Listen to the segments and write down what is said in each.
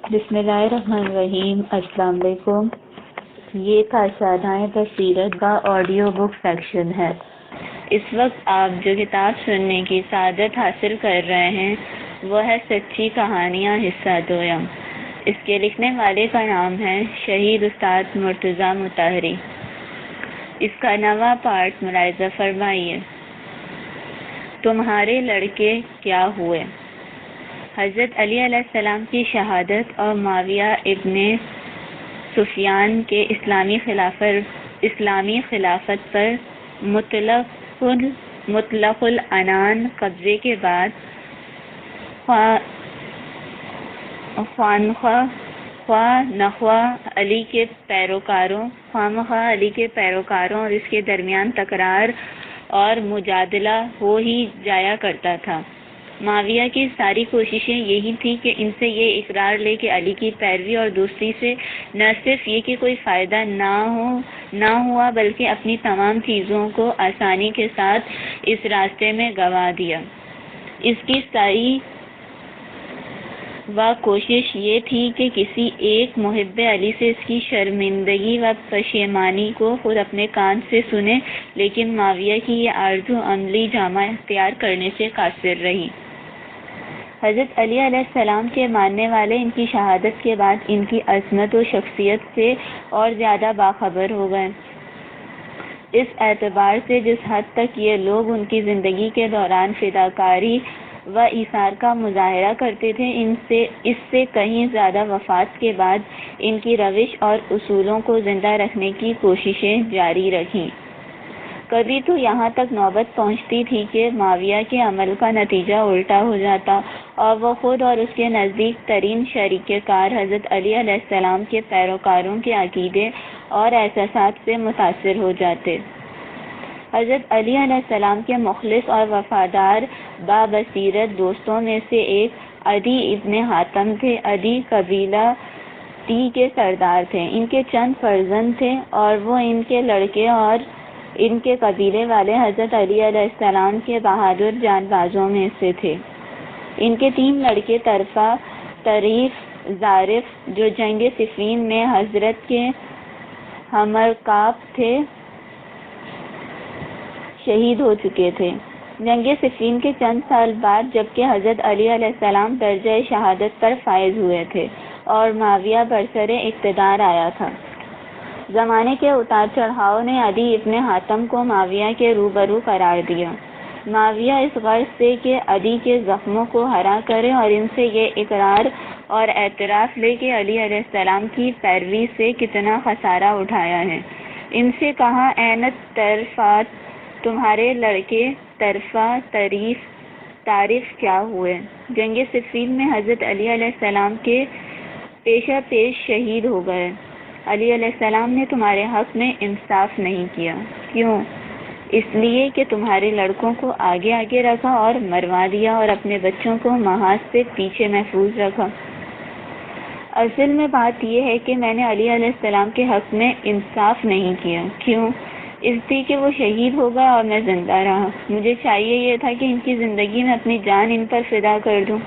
بسم اللہ الرحمن الرحیم۔ السلام علیکم۔ یہ تھا شاہدائیں بصیرت کا آڈیو بک سیکشن ہے۔ اس وقت آپ جو کتاب سننے کی سعادت حاصل کر رہے ہیں وہ ہے سچی کہانیاں حصہ دوم۔ اس کے لکھنے والے کا نام ہے شہید استاد مرتضیٰ مطہری۔ اس کا نواں پارٹ ملاحظہ فرمائیے۔ تمہارے لڑکے کیا ہوئے؟ حضرت علی علیہ السلام کی شہادت اور معاویہ ابن سفیان کے اسلامی خلافت پر مطلق العنان قبضے کے بعد خواہ نخواہ علی کے پیروکاروں اور اس کے درمیان تکرار اور مجادلہ ہو ہی جایا کرتا تھا۔ معاویہ کی ساری کوششیں یہی تھی کہ ان سے یہ اقرار لے کہ علی کی پیروی، اور دوسری سے نہ صرف یہ کہ کوئی فائدہ نہ ہوا بلکہ اپنی تمام چیزوں کو آسانی کے ساتھ اس راستے میں گنوا دیا۔ اس کی ساری کوشش یہ تھی کہ کسی ایک محب علی سے اس کی شرمندگی و پشیمانی کو خود اپنے کان سے سنے، لیکن معاویہ کی یہ آرزو عملی جامہ اختیار کرنے سے قاصر رہی۔ حضرت علی علیہ السلام کے ماننے والے ان کی شہادت کے بعد ان کی عظمت و شخصیت سے اور زیادہ باخبر ہو گئے، اس اعتبار سے جس حد تک یہ لوگ ان کی زندگی کے دوران فداکاری و ایثار کا مظاہرہ کرتے تھے، اس سے کہیں زیادہ وفات کے بعد ان کی روش اور اصولوں کو زندہ رکھنے کی کوششیں جاری رکھیں۔ کبھی تو یہاں تک نوبت پہنچتی تھی کہ معاویہ کے عمل کا نتیجہ الٹا ہو جاتا اور وہ خود اور اس کے نزدیک ترین شریک کار حضرت علی علیہ السلام کے پیروکاروں کے عقیدے اور احساسات سے متاثر ہو جاتے۔ حضرت علی علیہ السلام کے مخلص اور وفادار بابصیرت دوستوں میں سے ایک عدی ابن حاتم تھے۔ عدی قبیلہ تی کے سردار تھے۔ ان کے چند فرزند تھے اور وہ ان کے لڑکے اور ان کے قبیلے والے حضرت علی علیہ السلام کے بہادر جان بازوں میں سے تھے۔ ان کے 3 لڑکے طرفہ، طریف، ظارف، جو جنگ صفین میں حضرت کے ہمرکاب تھے، شہید ہو چکے تھے۔ جنگ صفین کے چند سال بعد جبکہ حضرت علی علیہ السلام درجہ شہادت پر فائز ہوئے تھے اور معاویہ برسر اقتدار آیا تھا، زمانے کے اتار چڑھاؤ نے عدی ابن حاتم کو معاویہ کے روبرو قرار دیا۔ معاویہ اس غرض سے کہ عدی کے زخموں کو ہرا کرے اور ان سے یہ اقرار اور اعتراف لے کہ علی علیہ السلام کی پیروی سے کتنا خسارہ اٹھایا ہے، ان سے کہا: اینت طرفات، تمہارے لڑکے طرفہ، طارف کیا ہوئے؟ جنگ صفین میں حضرت علی علیہ السلام کے پیشہ پیش شہید ہو گئے۔ علی علیہ السلام نے تمہارے حق میں انصاف نہیں کیا۔ کیوں؟ اس لیے کہ تمہارے لڑکوں کو آگے آگے رکھا اور مروا دیا اور اپنے بچوں کو محاذ سے پیچھے محفوظ رکھا۔ اصل میں بات یہ ہے کہ میں نے علی علیہ السلام کے حق میں انصاف نہیں کیا۔ کیوں؟ اس لیے کہ وہ شہید ہو گیا اور میں زندہ رہا۔ مجھے چاہیے یہ تھا کہ ان کی زندگی میں اپنی جان ان پر فدا کر دوں۔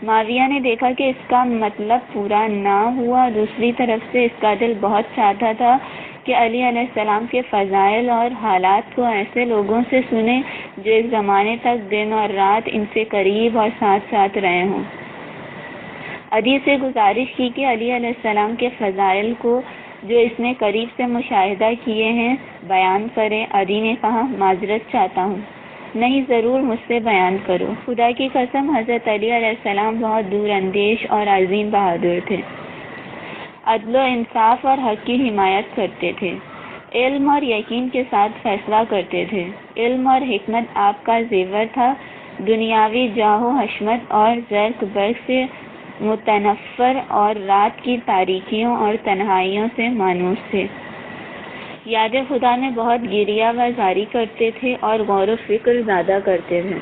معاویہ نے دیکھا کہ اس کا مطلب پورا نہ ہوا، دوسری طرف سے اس کا دل بہت چاہتا تھا کہ علی علیہ السلام کے فضائل اور حالات کو ایسے لوگوں سے سنے جو ایک زمانے تک دن اور رات ان سے قریب اور ساتھ ساتھ رہے ہوں۔ عدی سے گزارش کی کہ علی علیہ السلام کے فضائل کو جو اس نے قریب سے مشاہدہ کیے ہیں بیان کرے۔ عدی نے کہا: معذرت چاہتا ہوں۔ نہیں، ضرور مجھ سے بیان کرو۔ خدا کی قسم، حضرت علی علیہ السلام بہت دور اندیش اور عظیم بہادر تھے، عدل و انصاف اور حق کی حمایت کرتے تھے، علم اور یقین کے ساتھ فیصلہ کرتے تھے۔ علم اور حکمت آپ کا زیور تھا، دنیاوی جاہ و حشمت اور زرق برق سے متنفر اور رات کی تاریکیوں اور تنہائیوں سے مانوس تھے۔ یاد خدا میں بہت گریہ و زاری کرتے تھے اور غور و فکر زیادہ کرتے تھے۔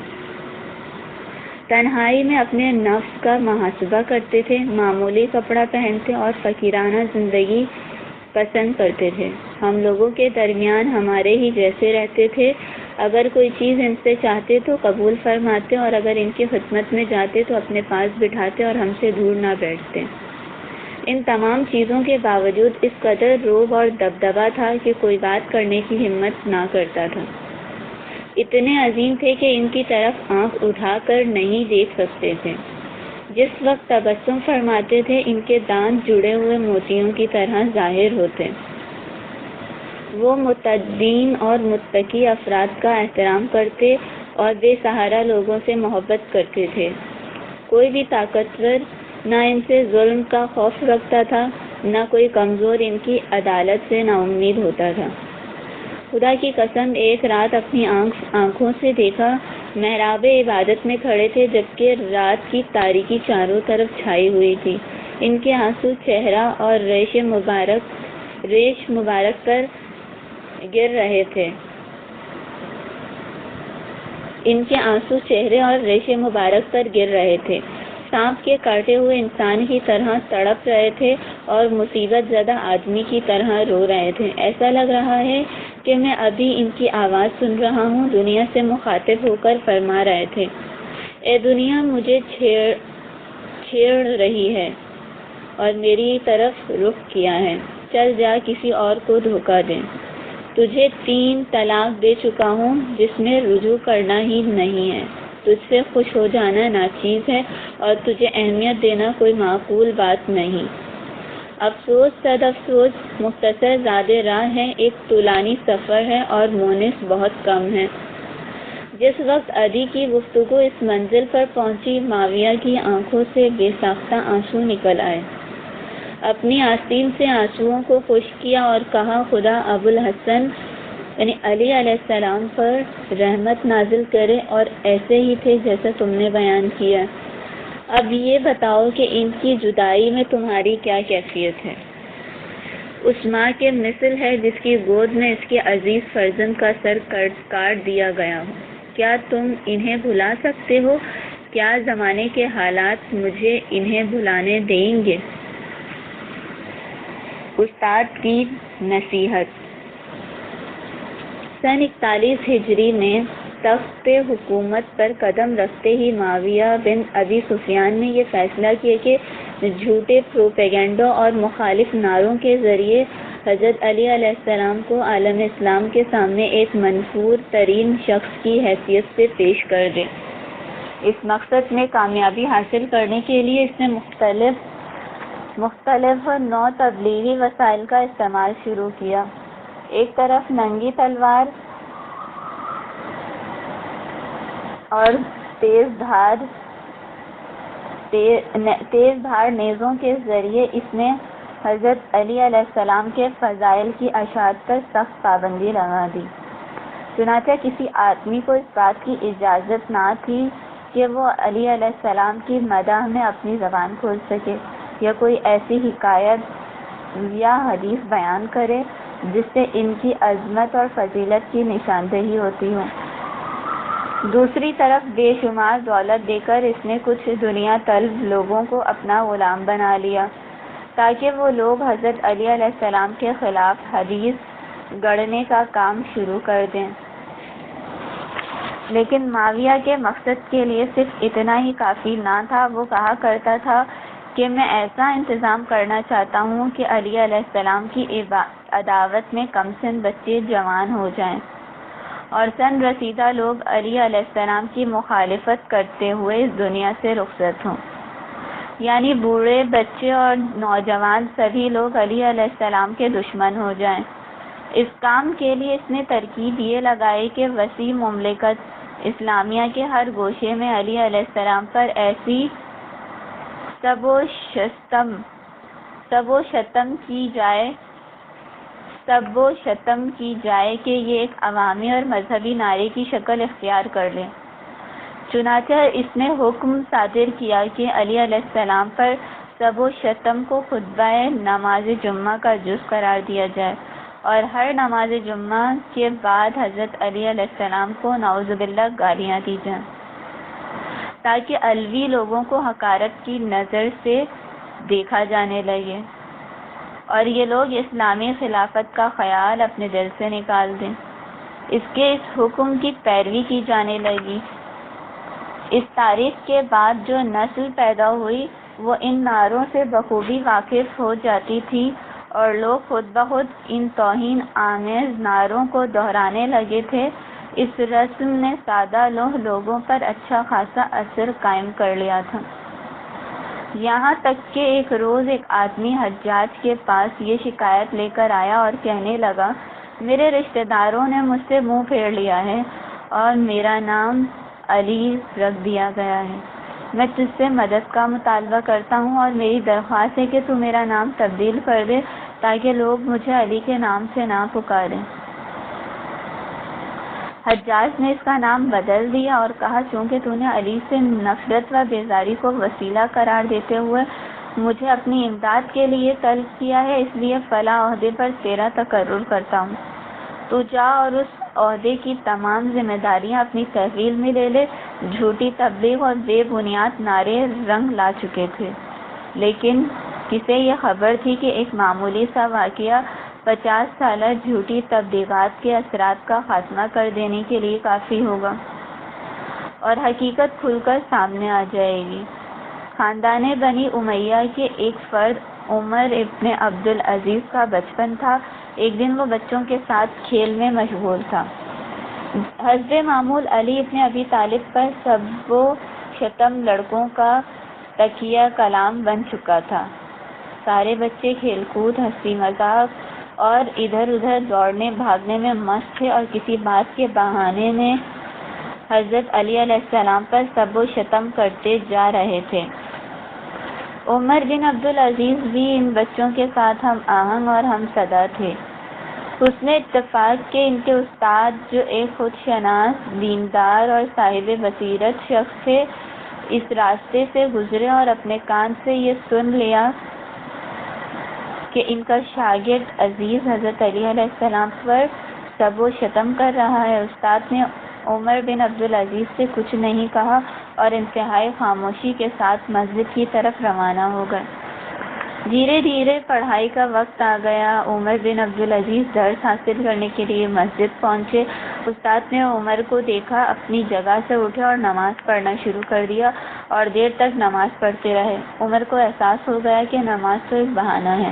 تنہائی میں اپنے نفس کا محاسبہ کرتے تھے، معمولی کپڑا پہنتے اور فقیرانہ زندگی پسند کرتے تھے۔ ہم لوگوں کے درمیان ہمارے ہی جیسے رہتے تھے، اگر کوئی چیز ان سے چاہتے تو قبول فرماتے اور اگر ان کی خدمت میں جاتے تو اپنے پاس بٹھاتے اور ہم سے دور نہ بیٹھتے۔ ان تمام چیزوں کے باوجود اس قدر رعب اور دبدبا تھا کہ کوئی بات کرنے کی ہمت نہ کرتا تھا۔ اتنے عظیم تھے کہ ان کی طرف آنکھ اٹھا کر نہیں دیکھ سکتے تھے۔ جس وقت تبسم فرماتے تھے ان کے دانت جڑے ہوئے موتیوں کی طرح ظاہر ہوتے۔ وہ متدین اور متقی افراد کا احترام کرتے اور بے سہارا لوگوں سے محبت کرتے تھے۔ کوئی بھی طاقتور نہ ان سے ظلم کا خوف رکھتا تھا، نہ کوئی کمزور ان کی عدالت سے نا امید ہوتا تھا۔ خدا کی قسم ایک رات اپنی آنکھوں سے دیکھا، محراب عبادت میں کھڑے تھے جبکہ رات کی تاریکی چاروں طرف چھائی ہوئی تھی۔ ان کے آنسو چہرہ اور ریش مبارک پر گر رہے تھے۔ ان کے آنسو چہرے اور ریش مبارک پر گر رہے تھے، سانپ کے کاٹے ہوئے انسان کی طرح تڑپ رہے تھے اور مصیبت زدہ آدمی کی طرح رو رہے تھے۔ ایسا لگ رہا ہے کہ میں ابھی ان کی آواز سن رہا ہوں۔ دنیا سے مخاطب ہو کر فرما رہے تھے، اے دنیا مجھے چھیڑ رہی ہے اور میری طرف رخ کیا ہے، چل جا کسی اور کو دھوکہ دے۔ تجھے 3 طلاق دے چکا ہوں جس میں رجوع کرنا ہی نہیں ہے۔ تجھ سے خوش ہو جانا ناچیز ہے اور تجھے اہمیت دینا کوئی معقول بات نہیں۔ افسوس صد افسوس، مختصر زادِ راہ ہے، ایک طولانی سفر ہے اور مونس بہت کم ہے۔ جس وقت عدی کی گفتگو اس منزل پر پہنچی، معاویہ کی آنکھوں سے بے ساختہ آنسو نکل آئے۔ اپنی آستین سے آنسوؤں کو خشک کیا اور کہا، خدا ابو الحسن یعنی علی علیہ السلام پر رحمت نازل کرے، اور ایسے ہی تھے جیسا تم نے بیان کیا۔ اب یہ بتاؤ کہ ان کی جدائی میں تمہاری کیا کیفیت ہے؟ اس ماں کے مثل ہے جس کی گود میں اس کے عزیز فرزند کا سر کاٹ دیا گیا ہو۔ کیا تم انہیں بھلا سکتے ہو؟ کیا زمانے کے حالات مجھے انہیں بھلانے دیں گے؟ استاد کی نصیحت۔ سن 41 ہجری میں تخت حکومت پر قدم رکھتے ہی معاویہ بن ابی سفیان نے یہ فیصلہ کیا کہ جھوٹے پروپیگنڈوں اور مخالف نعروں کے ذریعے حضرت علی علیہ السلام کو عالم اسلام کے سامنے ایک منفور ترین شخص کی حیثیت سے پیش کر دے۔ اس مقصد میں کامیابی حاصل کرنے کے لیے اس نے مختلف نوع تبلیغی وسائل کا استعمال شروع کیا۔ ایک طرف ننگی تلوار اور تیز دھار نیزوں کے ذریعے اس نے حضرت علی علیہ السلام کے فضائل کی اشاعت پر سخت پابندی لگا دی۔ چنانچہ کسی آدمی کو اس بات کی اجازت نہ تھی کہ وہ علی علیہ السلام کی مدح میں اپنی زبان کھول سکے یا کوئی ایسی حکایت یا حدیث بیان کرے جس سے ان کی عظمت اور فضیلت کی نشاندہی ہوتی ہو۔ دوسری طرف بے شمار دولت دے کر اس نے کچھ دنیا طلب لوگوں کو اپنا غلام بنا لیا تاکہ وہ لوگ حضرت علی علیہ السلام کے خلاف حدیث گڑھنے کا کام شروع کر دیں۔ لیکن معاویہ کے مقصد کے لیے صرف اتنا ہی کافی نہ تھا۔ وہ کہا کرتا تھا کہ میں ایسا انتظام کرنا چاہتا ہوں کہ علی علیہ السلام کی عداوت میں کم سن بچے جوان ہو جائیں اور سن رسیدہ لوگ علی علیہ السلام کی مخالفت کرتے ہوئے اس دنیا سے رخصت ہوں، یعنی بوڑھے، بچے اور نوجوان سبھی لوگ علی علیہ السلام کے دشمن ہو جائیں۔ اس کام کے لیے اس نے ترکیب یہ لگائی کہ وسیع مملکت اسلامیہ کے ہر گوشے میں علی علیہ السلام پر ایسی سب و شتم کی جائے کہ یہ ایک عوامی اور مذہبی نعرے کی شکل اختیار کر لے۔ چنانچہ اس نے حکم صادر کیا کہ علی علیہ السلام پر سب و شتم کو خطبہ نماز جمعہ کا جز قرار دیا جائے اور ہر نماز جمعہ کے بعد حضرت علی علیہ السلام کو نعوذ باللہ گالیاں دی جائیں تاکہ علوی لوگوں کو حقارت کی نظر سے دیکھا جانے لگے اور یہ لوگ اسلامی خلافت کا خیال اپنے دل سے نکال دیں۔ اس حکم کی پیروی کی جانے لگی۔ اس تاریخ کے بعد جو نسل پیدا ہوئی وہ ان نعروں سے بخوبی واقف ہو جاتی تھی اور لوگ خود بخود ان توہین آمیز نعروں کو دہرانے لگے تھے۔ اس رسم نے سادہ لوگوں پر اچھا خاصا اثر قائم کر لیا تھا، یہاں تک کہ ایک روز ایک آدمی حجاج کے پاس یہ شکایت لے کر آیا اور کہنے لگا، میرے رشتہ داروں نے مجھ سے منہ پھیر لیا ہے اور میرا نام علی رکھ دیا گیا ہے۔ میں تجھ سے مدد کا مطالبہ کرتا ہوں اور میری درخواست ہے کہ تو میرا نام تبدیل کر دے تاکہ لوگ مجھے علی کے نام سے نہ پکاریں۔ حجاج نے اس کا نام بدل دیا اور کہا، چونکہ تو نے علی سے نفرت و بیزاری کو وسیلہ قرار دیتے ہوئے مجھے اپنی امداد کے لیے طلب کیا ہے، اس لیے فلاں عہدے پر تیرا تقرر کرتا ہوں۔ تو جا اور اس عہدے کی تمام ذمہ داریاں اپنی تحویل میں لے لے۔ جھوٹی تبلیغ اور بے بنیاد نعرے رنگ لا چکے تھے، لیکن کسے یہ خبر تھی کہ ایک معمولی سا واقعہ 50 سالہ جھوٹی تبلیغات کے اثرات کا خاتمہ کر دینے کے لیے کافی ہوگا اور حقیقت کھل کر سامنے آ جائے گی۔ خاندان بنی امیہ کے ایک فرد عمر ابن عبدالعزیز کا بچپن تھا۔ ایک دن وہ بچوں کے ساتھ کھیل میں مشغول تھا۔ حسب معمول علی ابن ابی طالب پر سب و شتم لڑکوں کا تکیہ کلام بن چکا تھا۔ سارے بچے کھیل کود، ہنسی مذاق اور ادھر ادھر دوڑنے بھاگنے میں مست تھے اور کسی بات کے بہانے میں حضرت علی علیہ السلام پر سب و شتم کرتے جا رہے تھے۔ عمر بن عبدالعزیز بھی ان بچوں کے ساتھ ہم آہنگ اور ہم صدا تھے۔ حسن اتفاق کہ ان کے استاد جو ایک خود شناس، دیندار اور صاحب بصیرت شخص تھے، اس راستے سے گزرے اور اپنے کان سے یہ سن لیا کہ ان کا شاگرد عزیز حضرت علی علیہ السلام پر سب و شتم کر رہا ہے۔ استاد نے عمر بن عبدالعزیز سے کچھ نہیں کہا اور انتہائی خاموشی کے ساتھ مسجد کی طرف روانہ ہو گئے۔ دھیرے دھیرے پڑھائی کا وقت آ گیا۔ عمر بن عبدالعزیز درس حاصل کرنے کے لیے مسجد پہنچے۔ استاد نے عمر کو دیکھا، اپنی جگہ سے اٹھے اور نماز پڑھنا شروع کر دیا اور دیر تک نماز پڑھتے رہے۔ عمر کو احساس ہو گیا کہ نماز تو ایک بہانہ ہے،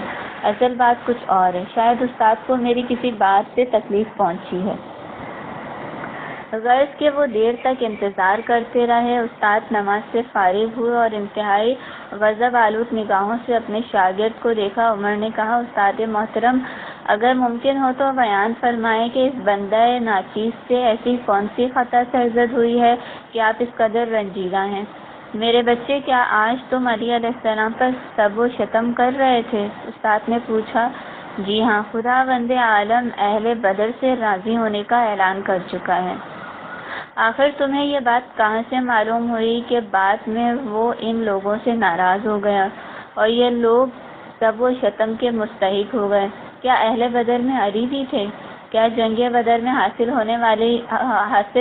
اصل بات کچھ اور ہے، شاید استاد کو میری کسی بات سے تکلیف پہنچی ہے۔ غرض کہ وہ دیر تک انتظار کرتے رہے۔ استاد نماز سے فارغ ہوئے اور انتہائی غضب آلود نگاہوں سے اپنے شاگرد کو دیکھا۔ عمر نے کہا، استاد محترم، اگر ممکن ہو تو بیان فرمائیں کہ اس بندہ ناچیز سے ایسی کون سی خطا سرزد ہوئی ہے کہ آپ اس قدر رنجیدہ ہیں؟ میرے بچے، کیا آج تم علی علیہ السلام پر سب و شتم کر رہے تھے؟ استاد نے پوچھا۔ جی ہاں، خداوند عالم اہل بدر سے راضی ہونے کا اعلان کر چکا ہے۔ آخر تمہیں یہ بات کہاں سے معلوم ہوئی کہ بعد میں وہ ان لوگوں سے ناراض ہو گیا اور یہ لوگ سب و شتم کے مستحق ہو گئے؟ کیا اہل بدر میں علی بھی تھے؟ کیا جنگ بدر میں حاصل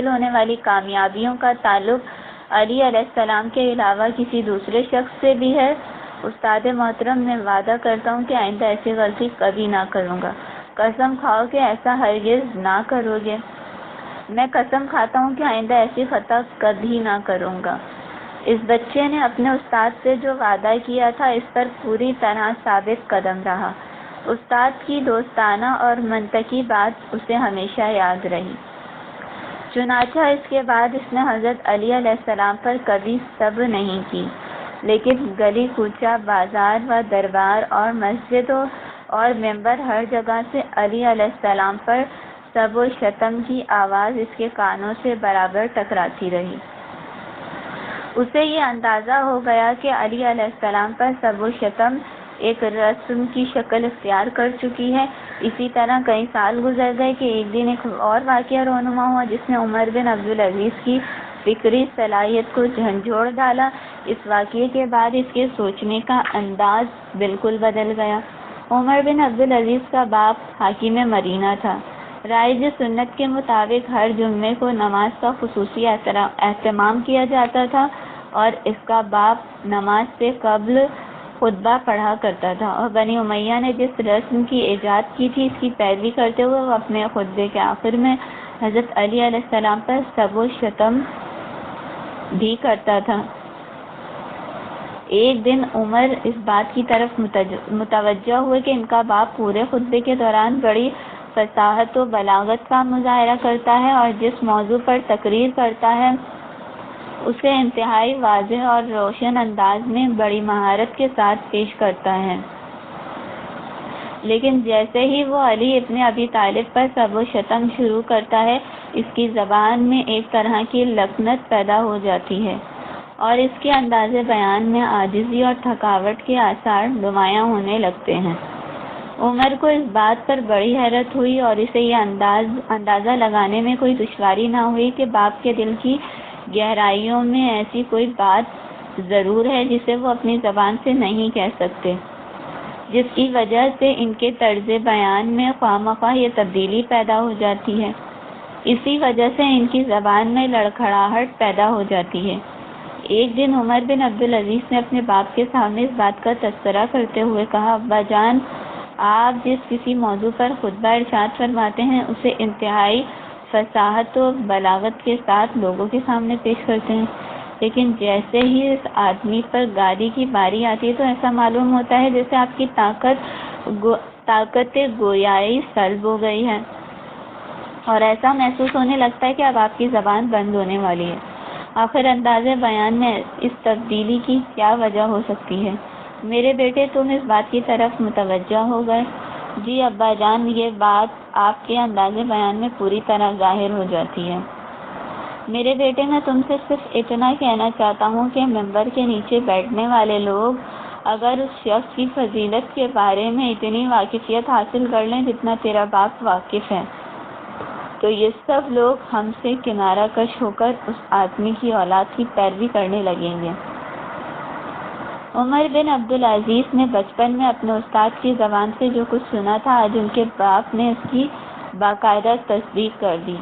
ہونے والی کامیابیوں کا تعلق علی علیہ السلام کے علاوہ کسی دوسرے شخص سے بھی ہے؟ استاد محترم، میں وعدہ کرتا ہوں کہ آئندہ ایسی غلطی کبھی نہ کروں گا۔ قسم کھاؤ کہ ایسا ہرگز نہ کرو گے۔ میں قسم کھاتا ہوں کہ آئندہ ایسی خطا کبھی نہ کروں گا۔ اس بچے نے اپنے استاد سے جو وعدہ کیا تھا اس پر پوری طرح ثابت قدم رہا۔ استاد کی دوستانہ اور منطقی بات اسے ہمیشہ یاد رہی۔ چنانچہ اس کے بعد اس نے حضرت علی علیہ السلام پر کبھی سب نہیں کی، لیکن گلی کوچہ، بازار و دربار اور مسجد اور ممبر ہر جگہ سے علی علیہ السلام پر سب و شتم کی آواز اس کے کانوں سے برابر ٹکراتی رہی۔ اسے یہ اندازہ ہو گیا کہ علی علیہ السلام پر سب و شتم ایک رسم کی شکل اختیار کر چکی ہے۔ اسی طرح کئی سال گزر گئے کہ ایک دن ایک اور واقعہ رونما ہوا جس نے عمر بن عبدالعزیز کی فکری صلاحیت کو جھنجھوڑ ڈالا۔ اس واقعے کے بعد اس کے سوچنے کا انداز بالکل بدل گیا۔ عمر بن عبدالعزیز کا باپ حاکم مدینہ تھا۔ رائج سنت کے مطابق ہر جمعے کو نماز کا خصوصی اہتمام کیا جاتا تھا اور اس کا باپ نماز سے قبل خطبہ پڑھا کرتا تھا، اور بنی امیہ نے جس رسم کی ایجاد کی تھی اس کی پیروی کرتے ہوئے وہ اپنے خطبے کے آخر میں حضرت علی علیہ السلام پر سب و شتم بھی کرتا تھا۔ ایک دن عمر اس بات کی طرف متوجہ ہوئے کہ ان کا باپ پورے خطبے کے دوران بڑی فصاحت و بلاغت کا مظاہرہ کرتا ہے اور جس موضوع پر تقریر کرتا ہے اسے انتہائی واضح اور روشن انداز میں بڑی مہارت کے ساتھ پیش کرتا ہے، لیکن جیسے ہی وہ علی ابن ابی طالب پر سب و شتم شروع کرتا ہے اس کی زبان میں ایک طرح کی لکنت پیدا ہو جاتی ہے اور اس کے انداز بیان میں عاجزی اور تھکاوٹ کے آثار نمایاں ہونے لگتے ہیں۔ عمر کو اس بات پر بڑی حیرت ہوئی اور اسے یہ اندازہ لگانے میں کوئی دشواری نہ ہوئی کہ باپ کے دل کی گہرائیوں میں ایسی کوئی بات ضرور ہے جسے وہ اپنی زبان سے نہیں کہہ سکتے، جس کی وجہ سے ان کے طرز بیان میں خواہ مخواہ یہ تبدیلی پیدا ہو جاتی ہے۔ اسی وجہ سے ان کی زبان میں لڑکھڑاہٹ پیدا ہو جاتی ہے۔ ایک دن عمر بن عبدالعزیز نے اپنے باپ کے سامنے اس بات کا تذکرہ کرتے ہوئے کہا، ابا جان، آپ جس کسی موضوع پر خطبہ ارشاد فرماتے ہیں اسے انتہائی فصاحت و بلاغت کے ساتھ لوگوں کے سامنے پیش کرتے ہیں، لیکن جیسے ہی اس آدمی پر گالی کی باری آتی ہے تو ایسا معلوم ہوتا ہے جیسے آپ کی طاقت گویائی سلب ہو گئی ہے اور ایسا محسوس ہونے لگتا ہے کہ اب آپ کی زبان بند ہونے والی ہے۔ آخر انداز بیان میں اس تبدیلی کی کیا وجہ ہو سکتی ہے؟ میرے بیٹے، تم اس بات کی طرف متوجہ ہو گئے؟ جی ابا جان، یہ بات آپ کے انداز بیان میں پوری طرح ظاہر ہو جاتی ہے۔ میرے بیٹے، میں تم سے صرف اتنا کہنا چاہتا ہوں کہ ممبر کے نیچے بیٹھنے والے لوگ اگر اس شخص کی فضیلت کے بارے میں اتنی واقفیت حاصل کر لیں جتنا تیرا باپ واقف ہے تو یہ سب لوگ ہم سے کنارہ کش ہو کر اس آدمی کی اولاد کی پیروی کرنے لگیں گے۔ عمر بن عبدالعزیز نے بچپن میں اپنے استاد کی زبان سے جو کچھ سنا تھا آج ان کے باپ نے اس کی باقاعدہ تصدیق کر دی،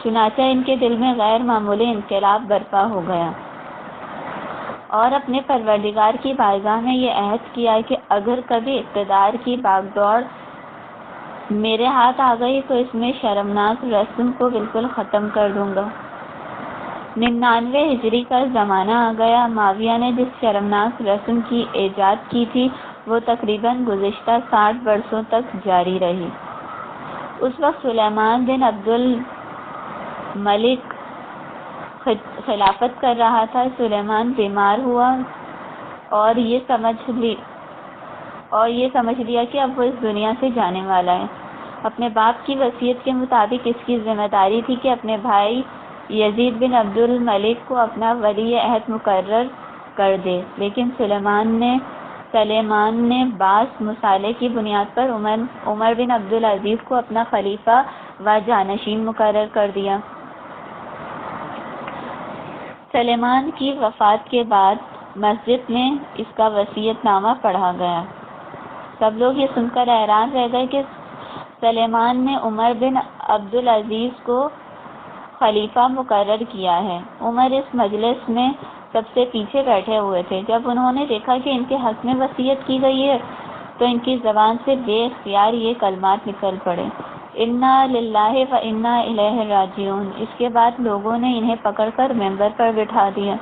چنانچہ ان کے دل میں غیر معمولی انقلاب برپا ہو گیا اور اپنے پروردگار کی بارگاہ میں یہ عہد کیا کہ اگر کبھی اقتدار کی باغ دوڑ میرے ہاتھ آ گئی تو اس میں شرمناک رسم کو بالکل ختم کر دوں گا۔ 99 ہجری کا زمانہ آ گیا۔ معاویہ نے جس شرمناک رسم کی ایجاد کی تھی وہ تقریباً گزشتہ 60 برسوں تک جاری رہی۔ اس وقت سلیمان بن عبد الملک خلافت کر رہا تھا۔ سلیمان بیمار ہوا اور یہ سمجھ لیا کہ اب وہ اس دنیا سے جانے والا ہے۔ اپنے باپ کی وصیت کے مطابق اس کی ذمہ داری تھی کہ اپنے بھائی یزید بن عبد الملک کو اپنا ولی عہد مقرر کر دے، لیکن سلیمان نے بعض مصالح کی بنیاد پر عمر بن عبدالعزیز کو اپنا خلیفہ و جانشین مقرر کر دیا۔ سلیمان کی وفات کے بعد مسجد میں اس کا وصیت نامہ پڑھا گیا۔ سب لوگ یہ سن کر حیران رہ گئے کہ سلیمان نے عمر بن عبدالعزیز کو خلیفہ مقرر کیا ہے۔ عمر اس مجلس میں سب سے پیچھے بیٹھے ہوئے تھے۔ جب انہوں نے دیکھا کہ ان کے حق میں وصیت کی گئی ہے تو ان کی زبان سے بے اختیار یہ کلمات نکل پڑے، انا للہ و انا الیہ راجعون۔ اس کے بعد لوگوں نے انہیں پکڑ کر ممبر پر بٹھا دیا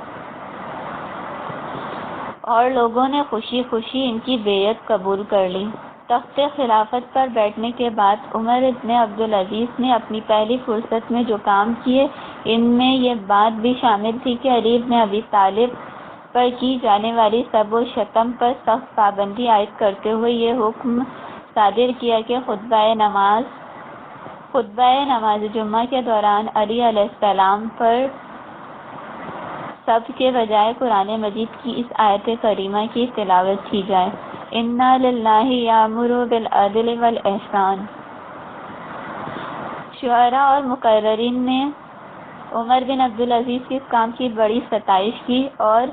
اور لوگوں نے خوشی خوشی ان کی بیعت قبول کر لی۔ تخت خلافت پر بیٹھنے کے بعد عمر ابن عبدالعزیز نے اپنی پہلی فرصت میں جو کام کیے ان میں یہ بات بھی شامل تھی کہ علی ابن ابی طالب پر کی جانے والی سب و شتم پر سخت پابندی عائد کرتے ہوئے یہ حکم صادر کیا کہ خطبہ نماز جمعہ کے دوران علی علیہ السلام پر سب کے بجائے قرآن مجید کی اس آیت کریمہ کی تلاوت کی جائے، اِنَّ لِلَّهِ يَأْمُرُ بِالْعَدْلِ وَالْإِحْسَانِ۔ شعراء اور مقررین نے عمر بن عبدالعزیز کے اس کام کی بڑی ستائش کی اور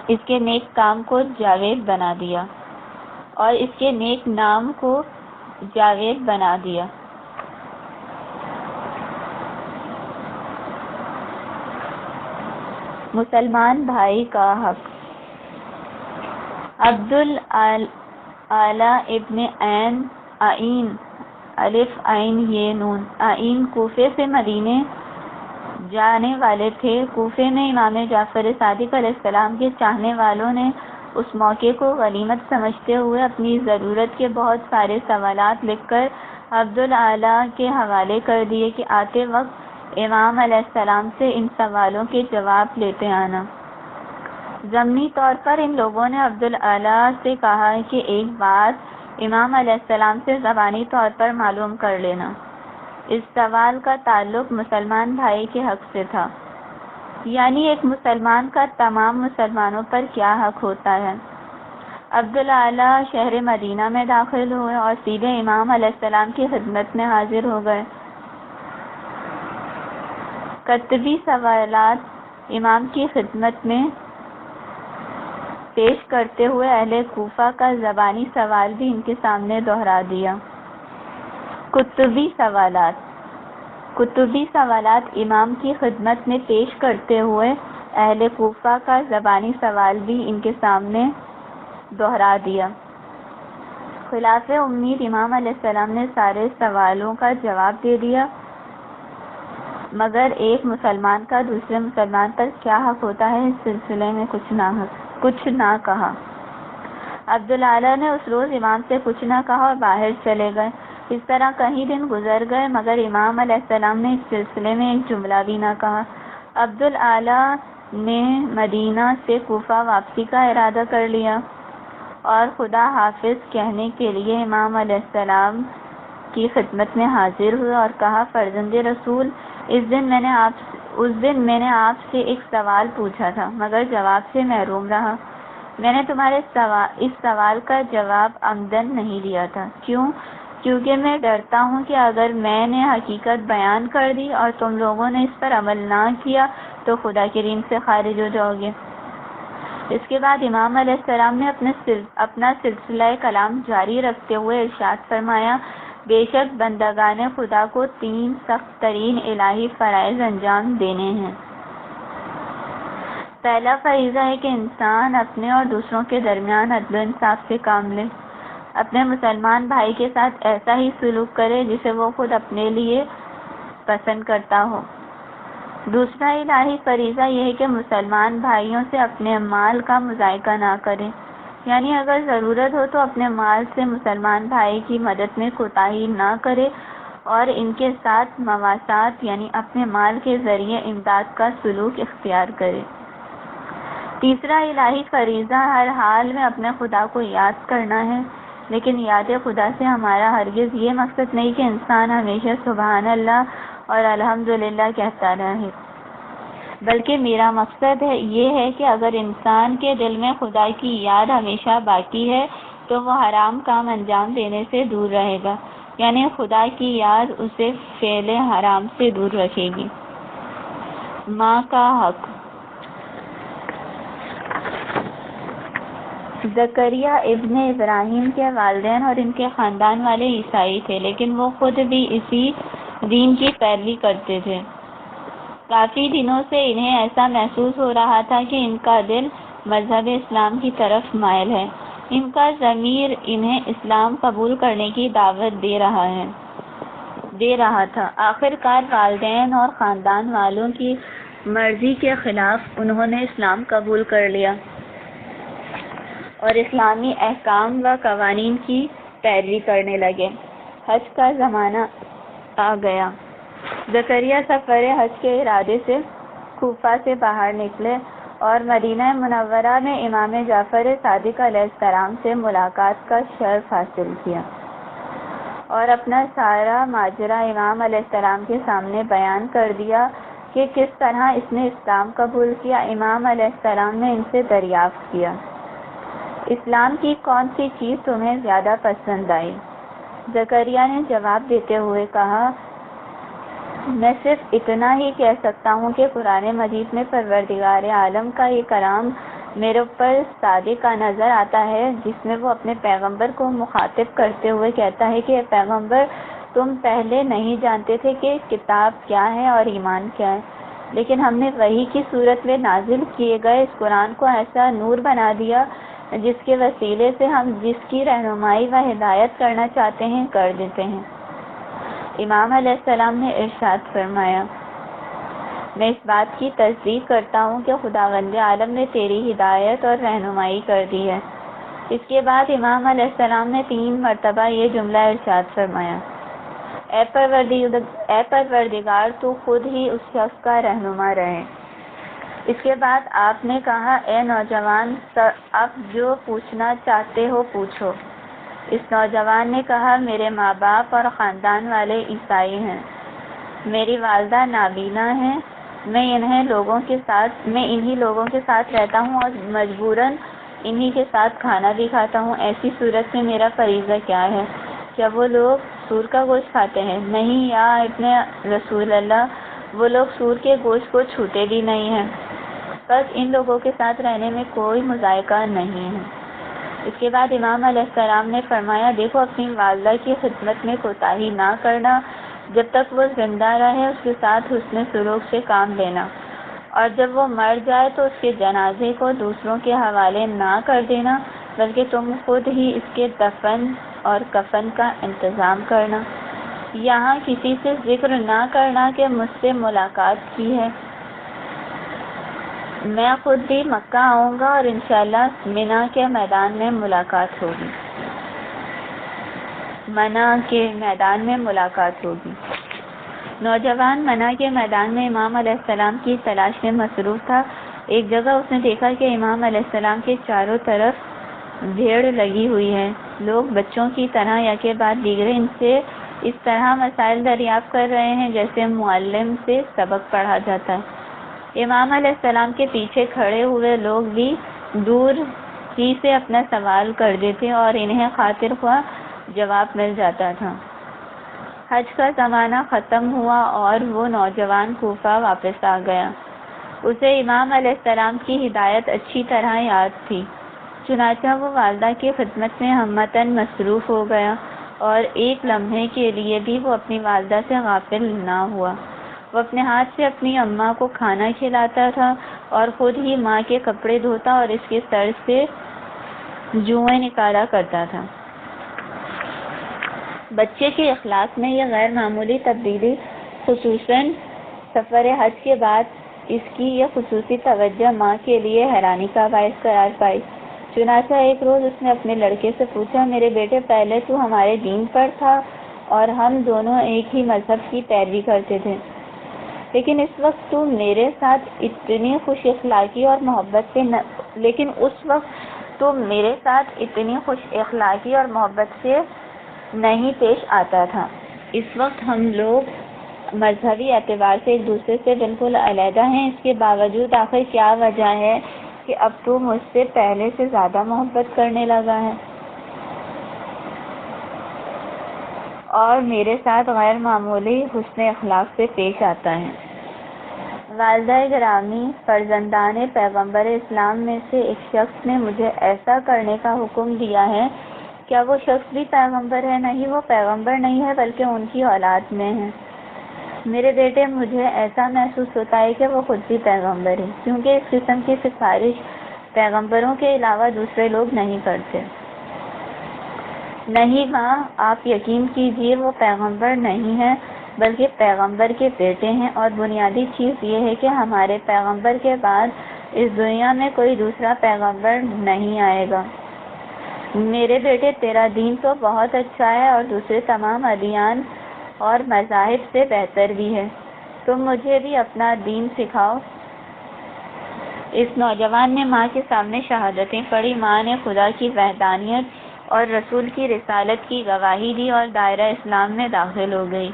اس کے نیک کام کو جاوید بنا دیا اور اس کے نیک نام کو جاوید بنا دیا۔ مسلمان بھائی کا حق۔ عبد الاعلی ابن عین الف عین یہ نون عین کوفے سے مدینے جانے والے تھے۔ کوفے میں امام جعفر صادق علیہ السلام کے چاہنے والوں نے اس موقع کو غنیمت سمجھتے ہوئے اپنی ضرورت کے بہت سارے سوالات لکھ کر عبدالعالی کے حوالے کر دیے کہ آتے وقت امام علیہ السلام سے ان سوالوں کے جواب لیتے آنا۔ ضمنی طور پر ان لوگوں نے عبدالعالی سے کہا کہ ایک بات امام علیہ السلام سے زبانی طور پر معلوم کر لینا۔ اس سوال کا تعلق مسلمان بھائی کے حق سے تھا، یعنی ایک مسلمان کا تمام مسلمانوں پر کیا حق ہوتا ہے۔ عبدالعالی شہر مدینہ میں داخل ہوئے اور سیدھے امام علیہ السلام کی خدمت میں حاضر ہو گئے۔ کتبی سوالات امام کی خدمت میں پیش کرتے ہوئے اہل کوفہ کا زبانی سوال بھی ان کے سامنے دہرا دیا۔ کتبی سوالات امام کی خدمت میں پیش کرتے ہوئے اہل کوفہ کا زبانی سوال بھی ان کے سامنے دہرا دیا۔ خلاف امید امام علیہ السلام نے سارے سوالوں کا جواب دے دیا، مگر ایک مسلمان کا دوسرے مسلمان پر کیا حق ہوتا ہے اس سلسلے میں کچھ نہ کہا۔ عبدالعالی نے اس روز امام سے کچھ نہ کہا اور باہر چلے گئے۔ اس طرح کئی دن گزر گئے مگر امام علیہ السلام نے اس سلسلے میں ایک جملہ بھی نہ کہا۔ عبدالعالی نے مدینہ سے کوفہ واپسی کا ارادہ کر لیا اور خدا حافظ کہنے کے لیے امام علیہ السلام کی خدمت میں حاضر ہوئے اور کہا، فرزند رسول، اس دن میں نے آپ سے ایک سوال پوچھا تھا مگر جواب سے محروم رہا۔ میں نے تمہارے اس سوال کا جواب عمدن نہیں دیا تھا۔ کیونکہ میں ڈرتا ہوں کہ اگر میں نے حقیقت بیان کر دی اور تم لوگوں نے اس پر عمل نہ کیا تو خدا کے دین سے خارج ہو جاؤ گے۔ اس کے بعد امام علیہ السلام نے اپنا سلسلہ کلام جاری رکھتے ہوئے ارشاد فرمایا، بے شک بندگان خدا کو 3 سخت ترین الہی فرائض انجام دینے ہیں۔ پہلا فریضہ ہے کہ انسان اپنے اور دوسروں کے درمیان عدل و انصاف سے کام لے، اپنے مسلمان بھائی کے ساتھ ایسا ہی سلوک کرے جسے وہ خود اپنے لیے پسند کرتا ہو۔ دوسرا الہی فریضہ یہ ہے کہ مسلمان بھائیوں سے اپنے مال کا مذائقہ نہ کرے، یعنی اگر ضرورت ہو تو اپنے مال سے مسلمان بھائی کی مدد میں کوتاہی نہ کرے اور ان کے ساتھ مواسات یعنی اپنے مال کے ذریعے امداد کا سلوک اختیار کرے۔ تیسرا الہی فریضہ ہر حال میں اپنے خدا کو یاد کرنا ہے، لیکن یاد خدا سے ہمارا ہرگز یہ مقصد نہیں کہ انسان ہمیشہ سبحان اللہ اور الحمدللہ کہتا رہے، بلکہ میرا مقصد یہ ہے کہ اگر انسان کے دل میں خدا کی یاد ہمیشہ باقی ہے تو وہ حرام کام انجام دینے سے دور رہے گا، یعنی خدا کی یاد اسے فعل حرام سے دور رکھے گی۔ ماں کا حق۔ زکریا ابن ابراہیم کے والدین اور ان کے خاندان والے عیسائی تھے، لیکن وہ خود بھی اسی دین کی پیروی کرتے تھے۔ کافی دنوں سے انہیں ایسا محسوس ہو رہا تھا کہ ان کا دل مذہب اسلام کی طرف مائل ہے، ان کا ضمیر انہیں اسلام قبول کرنے کی دعوت دے رہا تھا۔ آخرکار والدین اور خاندان والوں کی مرضی کے خلاف انہوں نے اسلام قبول کر لیا اور اسلامی احکام و قوانین کی پیروی کرنے لگے۔ حج کا زمانہ آ گیا۔ زکریا سفر حج کے ارادے سے کوفہ سے باہر نکلے اور مدینہ منورہ میں امام جعفر صادق علیہ السلام سے ملاقات کا شرف حاصل کیا اور اپنا سارا ماجرا امام علیہ السلام کے سامنے بیان کر دیا کہ کس طرح اس نے اسلام قبول کیا۔ امام علیہ السلام نے ان سے دریافت کیا، اسلام کی کون سی چیز تمہیں زیادہ پسند آئی؟ زکریا نے جواب دیتے ہوئے کہا، میں صرف اتنا ہی کہہ سکتا ہوں کہ قرآن مجید میں پروردگار عالم کا یہ کلام میرے اوپر صادق نظر آتا ہے، جس میں وہ اپنے پیغمبر کو مخاطب کرتے ہوئے کہتا ہے کہ اے پیغمبر، تم پہلے نہیں جانتے تھے کہ کتاب کیا ہے اور ایمان کیا ہے، لیکن ہم نے وحی کی صورت میں نازل کیے گئے اس قرآن کو ایسا نور بنا دیا جس کے وسیلے سے ہم جس کی رہنمائی و ہدایت کرنا چاہتے ہیں کر دیتے ہیں۔ امام علیہ السلام نے ارشاد فرمایا، میں اس بات کی تصدیق کرتا ہوں کہ خداوند عالم نے تیری ہدایت اور رہنمائی کر دی ہے۔ اس کے بعد امام علیہ السلام نے 3 مرتبہ یہ جملہ ارشاد فرمایا، اے پروردگار تو خود ہی اس شخص کا رہنما رہے۔ اس کے بعد آپ نے کہا، اے نوجوان، اب جو پوچھنا چاہتے ہو پوچھو۔ اس نوجوان نے کہا، میرے ماں باپ اور خاندان والے عیسائی ہیں، میری والدہ نابینا ہیں، میں انہی لوگوں کے ساتھ رہتا ہوں اور مجبوراً انہی کے ساتھ کھانا بھی کھاتا ہوں۔ ایسی صورت میں میرا فریضہ کیا ہے؟ کیا وہ لوگ سور کا گوشت کھاتے ہیں؟ نہیں یا ابن رسول اللہ، وہ لوگ سور کے گوشت کو چھوتے بھی نہیں ہیں۔ بس ان لوگوں کے ساتھ رہنے میں کوئی مذائقہ نہیں ہے۔ اس کے بعد امام علیہ السلام نے فرمایا، دیکھو اپنی والدہ کی خدمت میں کوتاہی نہ کرنا، جب تک وہ زندہ رہے اس کے ساتھ حسن سلوک سے کام لینا، اور جب وہ مر جائے تو اس کے جنازے کو دوسروں کے حوالے نہ کر دینا، بلکہ تم خود ہی اس کے دفن اور کفن کا انتظام کرنا۔ یہاں کسی سے ذکر نہ کرنا کہ مجھ سے ملاقات کی ہے، میں خود بھی مکہ آؤں گا اور انشاءاللہ منی کے میدان میں ملاقات ہوگی۔ نوجوان منی کے میدان میں امام علیہ السلام کی تلاش میں مصروف تھا۔ ایک جگہ اس نے دیکھا کہ امام علیہ السلام کے چاروں طرف بھیڑ لگی ہوئی ہے، لوگ بچوں کی طرح یکے بعد دیگرے ان سے اس طرح مسائل دریافت کر رہے ہیں جیسے معلم سے سبق پڑھا جاتا ہے۔ امام علیہ السلام کے پیچھے کھڑے ہوئے لوگ بھی دور ہی سے اپنا سوال کر دیتے اور انہیں خاطر خواہ جواب مل جاتا تھا۔ حج کا زمانہ ختم ہوا اور وہ نوجوان کوفہ واپس آ گیا۔ اسے امام علیہ السلام کی ہدایت اچھی طرح یاد تھی، چنانچہ وہ والدہ کی خدمت میں ہمتاً مصروف ہو گیا اور ایک لمحے کے لیے بھی وہ اپنی والدہ سے غافل نہ ہوا۔ وہ اپنے ہاتھ سے اپنی اماں کو کھانا کھلاتا تھا اور خود ہی ماں کے کپڑے دھوتا اور اس کے سر سے جوئیں نکالا کرتا تھا۔ بچے کے اخلاق میں یہ غیر معمولی تبدیلی خصوصاً سفر حج کے بعد اس کی یہ خصوصی توجہ ماں کے لیے حیرانی کا باعث قرار پائی۔ چنانچہ ایک روز اس نے اپنے لڑکے سے پوچھا، میرے بیٹے، پہلے تو ہمارے دین پر تھا اور ہم دونوں ایک ہی مذہب کی پیروی کرتے تھے، لیکن اس وقت تو میرے ساتھ اتنی خوش اخلاقی اور محبت سے نہیں پیش آتا تھا۔ اس وقت ہم لوگ مذہبی اعتبار سے ایک دوسرے سے بالکل علیحدہ ہیں، اس کے باوجود آخر کیا وجہ ہے کہ اب تو مجھ سے پہلے سے زیادہ محبت کرنے لگا ہے اور میرے ساتھ غیر معمولی حسن اخلاق سے پیش آتا ہے؟ والدہ گرامی، فرزندان پیغمبر اسلام میں سے ایک شخص نے مجھے ایسا کرنے کا حکم دیا ہے۔ کیا وہ شخص بھی پیغمبر ہے؟ نہیں، وہ پیغمبر نہیں ہے بلکہ ان کی اولاد میں ہے۔ میرے بیٹے، مجھے ایسا محسوس ہوتا ہے کہ وہ خود بھی پیغمبر ہے، کیونکہ اس قسم کی سفارش پیغمبروں کے علاوہ دوسرے لوگ نہیں کرتے۔ نہیں ماں، آپ یقین کیجیے، وہ پیغمبر نہیں ہے بلکہ پیغمبر کے بیٹے ہیں، اور بنیادی چیز یہ ہے کہ ہمارے پیغمبر کے بعد اس دنیا میں کوئی دوسرا پیغمبر نہیں آئے گا۔ میرے بیٹے، تیرا دین تو بہت اچھا ہے اور دوسرے تمام ادیان اور مذاہب سے بہتر بھی ہے، تم مجھے بھی اپنا دین سکھاؤ۔ اس نوجوان نے ماں کے سامنے شہادتیں پڑھی۔ ماں نے خدا کی وحدانیت اور رسول کی رسالت کی گواہی دی اور دائرہ اسلام میں داخل ہو گئی۔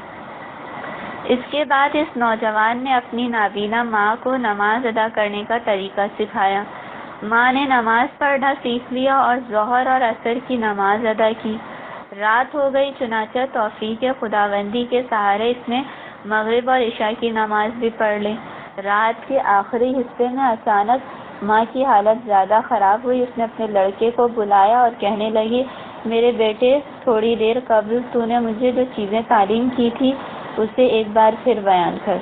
اس کے بعد اس نوجوان نے اپنی نابینا ماں کو نماز ادا کرنے کا طریقہ سکھایا۔ ماں نے نماز پڑھنا سیکھ لیا اور ظہر اور عصر کی نماز ادا کی۔ رات ہو گئی، چنانچہ توفیق خداوندی کے سہارے اس نے مغرب اور عشاء کی نماز بھی پڑھ لی۔ رات کے آخری حصے میں اچانک ماں کی حالت زیادہ خراب ہوئی۔ اس نے اپنے لڑکے کو بلایا اور کہنے لگی، میرے بیٹے، تھوڑی دیر قبل تو نے مجھے جو چیزیں تعلیم کی تھی اسے ایک بار پھر بیان کر۔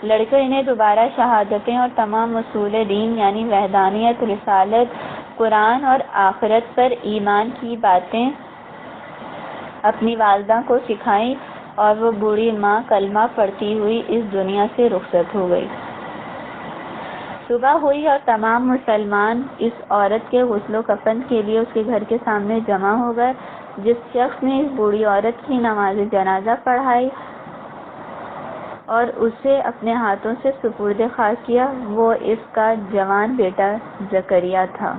لڑکے نے دوبارہ شہادتیں اور تمام اصول دین یعنی وحدانیت، رسالت، قرآن اور آخرت پر ایمان کی باتیں اپنی والدہ کو سکھائیں اور وہ بوڑھی ماں کلمہ پڑھتی ہوئی اس دنیا سے رخصت ہو گئی۔ صبح ہوئی اور تمام مسلمان اس عورت کے غسل و کفن کے لیے اس کے گھر کے سامنے جمع ہو گئے۔ جس شخص نے اس بوڑھی عورت کی نماز جنازہ پڑھائی اور اسے اپنے ہاتھوں سے سپرد خاک کیا، وہ اس کا جوان بیٹا زکریا تھا۔